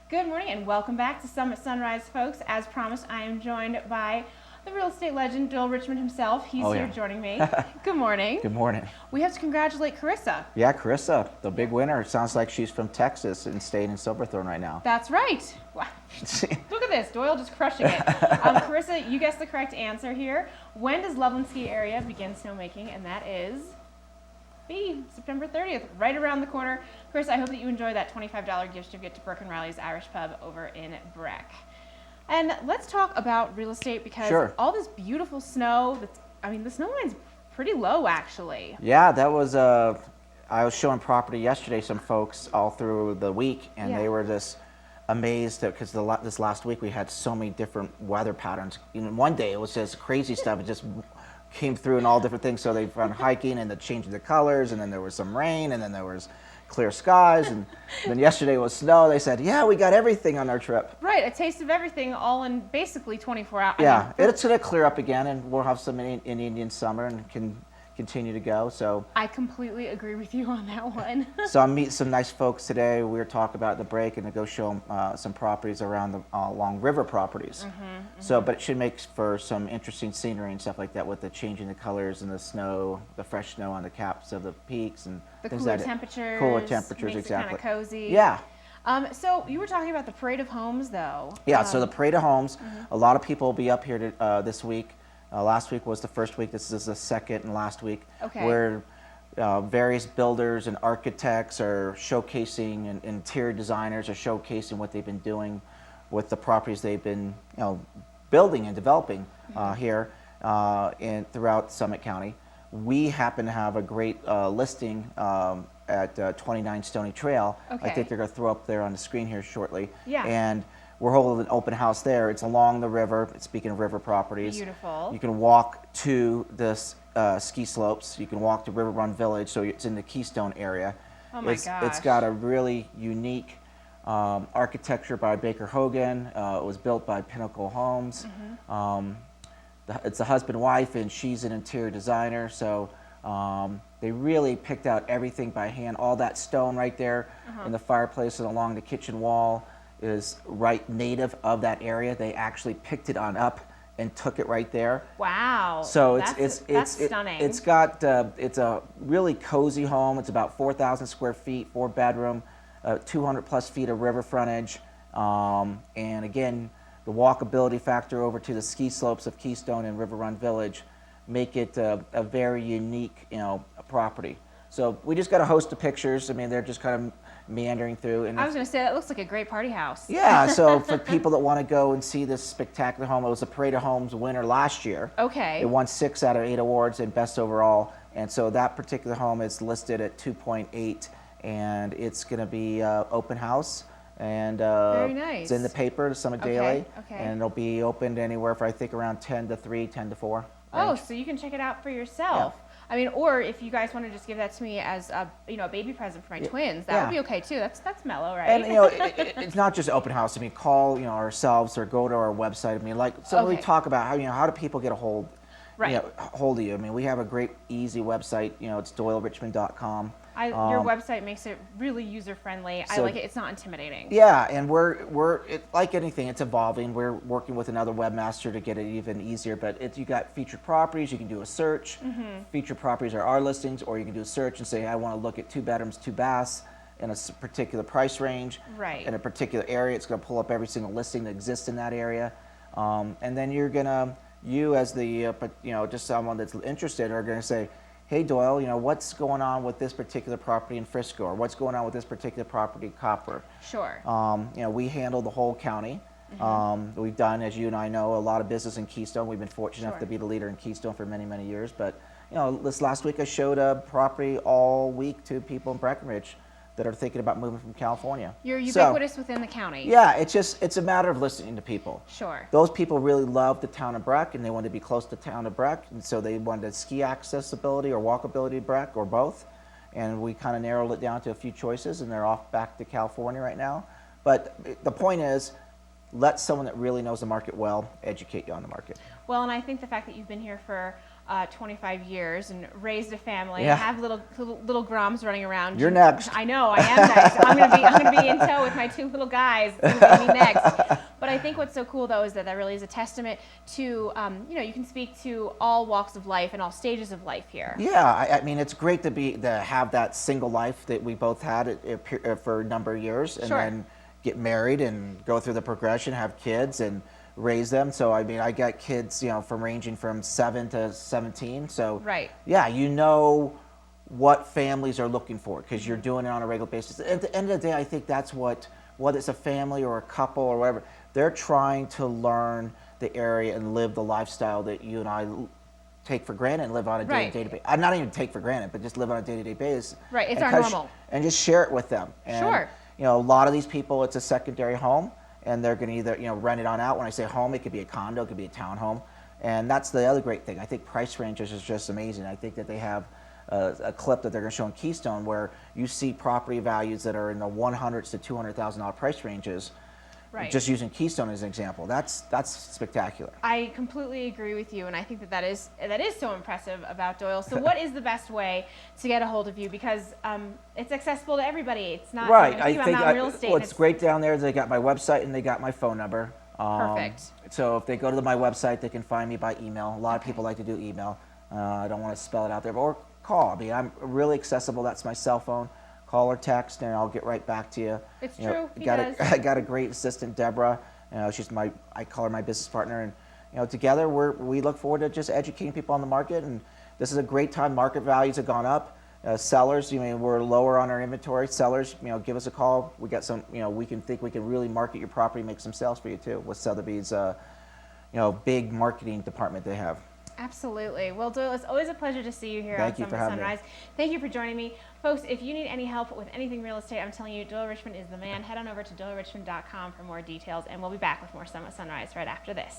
Good morning and welcome back to Summit Sunrise, folks. As promised, I am joined by the real estate legend, Doyle Richmond himself. He's here joining me. Good morning. Good morning. We have to congratulate Carissa. Yeah, Carissa, the big winner. It sounds like she's from Texas and staying in Silverthorne right now. That's right. Wow. Look at this, Doyle just crushing it. Carissa, you guessed the correct answer here. When does Loveland Ski Area begin snowmaking? And that is B, September 30th, right around the corner. Chris, I hope that you enjoy that $25 gift certificate to Burke and Riley's Irish Pub over in Breck. And let's talk about real estate because all this beautiful snow, the snow line's pretty low actually. Yeah, that was, I was showing property yesterday, some folks all through the week, and they were just amazed because this last week we had so many different weather patterns. In one day it was just crazy stuff. It just came through in all different things. So they found hiking and the changing the colors, and then there was some rain, and then there was clear skies, and then yesterday was snow. They said, yeah, we got everything on our trip. Right, a taste of everything all in basically 24 hours. Yeah, it's going to clear up again, and we'll have some in Indian summer and can continue to go. So I completely agree with you on that one. So I'm meeting some nice folks today. We were talking about the break and to go show them some properties around the along river properties. So, but it should make for some interesting scenery and stuff like that with the changing the colors and the snow, the fresh snow on the caps of the peaks and the things cooler like temperatures. Cooler temperatures, makes exactly. It kind of cozy. Yeah. So you were talking about the Parade of Homes, though. Yeah. So the Parade of Homes. A lot of people will be up here this week. Last week was the first week. This is the second and last week, where various builders and architects are showcasing, and interior designers are showcasing what they've been doing with the properties they've been, building and developing here throughout Summit County. We happen to have a great listing at 29 Stony Trail. I think they're going to throw up there on the screen here shortly. Yeah. And we're holding an open house there. It's along the river. Speaking of river properties, beautiful. You can walk to this ski slopes. You can walk to River Run Village, so it's in the Keystone area. Oh my gosh. It's got a really unique architecture by Baker Hogan. It was built by Pinnacle Homes. It's a husband-wife, and she's an interior designer. So they really picked out everything by hand. All that stone right there in the fireplace and along the kitchen wall is native of that area. They actually picked it on up and took it right there. Wow. So that's stunning. It's a really cozy home. It's about 4,000 square feet, 4-bedroom, 200 plus feet of river frontage, and again, the walkability factor over to the ski slopes of Keystone and River Run Village make it a very unique, property. So we just got a host of pictures. I mean, they're just kind of meandering through. And I was going to say, that looks like a great party house. Yeah, so for people that want to go and see this spectacular home, it was the Parade of Homes winner last year. Okay. It won 6 out of 8 awards and best overall. And so that particular home is listed at 2.8, and it's going to be open house. And very nice. It's in the paper, the Summit Daily. Okay. And it'll be opened anywhere for, I think, around 10 to 3, 10 to 4. Oh, so you can check it out for yourself. Yeah. I mean, or if you guys want to just give that to me as a baby present for my twins, that would be okay too. That's mellow, right? And it's not just open house. I mean, call ourselves or go to our website. I mean, we talk about how do people get a hold of you. I mean, we have a great easy website. It's doylerichmond.com. Your website makes it really user friendly. I like it. It's not intimidating. Yeah, and we're like anything, it's evolving. We're working with another webmaster to get it even easier. But you got featured properties. You can do a search. Featured properties are our listings, or you can do a search and say, I want to look at 2 bedrooms, 2 baths in a particular price range, in a particular area. It's going to pull up every single listing that exists in that area, and then you as the just someone that's interested are going to say, hey Doyle, what's going on with this particular property in Frisco, or what's going on with this particular property in Copper? Sure. We handle the whole county. We've done, as you and I know, a lot of business in Keystone. We've been fortunate enough to be the leader in Keystone for many, many years. But this last week I showed a property all week to people in Breckenridge that are thinking about moving from California. You're ubiquitous within the county. Yeah, it's a matter of listening to people. Sure. Those people really love the town of Breck, and they wanted to be close to the town of Breck, and so they wanted ski accessibility or walkability to Breck, or both. And we kind of narrowed it down to a few choices, and they're off back to California right now. But the point is, let someone that really knows the market well educate you on the market. Well, and I think the fact that you've been here for 25 years and raised a family, Yeah. have little Groms running around. You're next. I know, I am next. I'm gonna be in tow with my 2 little guys. It's gonna be me next. But I think what's so cool though is that really is a testament to, you can speak to all walks of life and all stages of life here. Yeah, I mean, it's great to have that single life that we both had for a number of years, and Sure. then get married and go through the progression, have kids and raise them. So I mean, I got kids, from ranging from 7 to 17. So Right. yeah, you know what families are looking for because you're doing it on a regular basis. At the end of the day, I think that's whether it's a family or a couple or whatever, they're trying to learn the area and live the lifestyle that you and I take for granted and live on a day-to-day basis. Not even take for granted, but just live on a day-to-day basis. Right, it's our normal. And just share it with them. And, Sure. A lot of these people, it's a secondary home, and they're going to either rent it on out. When I say home, it could be a condo, it could be a townhome, and that's the other great thing. I think price ranges is just amazing. I think that they have a clip that they're going to show in Keystone where you see property values that are in the $100,000 to $200,000 price ranges. Right. Just using Keystone as an example, that's spectacular. I completely agree with you, and I think that is so impressive about Doyle. So, what is the best way to get a hold of you? Because it's accessible to everybody. It's not Right. I think real estate. What's great down there is they got my website and they got my phone number. Perfect. So if they go to my website, they can find me by email. A lot of people like to do email. I don't want to spell it out there, or call. I mean, I'm really accessible. That's my cell phone. Call or text, and I'll get right back to you. It's true. I got a great assistant, Deborah. She's I call her my business partner, and together we look forward to just educating people on the market. And this is a great time. Market values have gone up. Sellers, we're lower on our inventory. Sellers, give us a call. We got some, we can really market your property, make some sales for you too with Sotheby's, big marketing department they have. Absolutely. Well, Doyle, it's always a pleasure to see you here on Summer Sunrise. Thank you for joining me. Folks, if you need any help with anything real estate, I'm telling you, Doyle Richmond is the man. Head on over to doylerichmond.com for more details, and we'll be back with more Summer Sunrise right after this.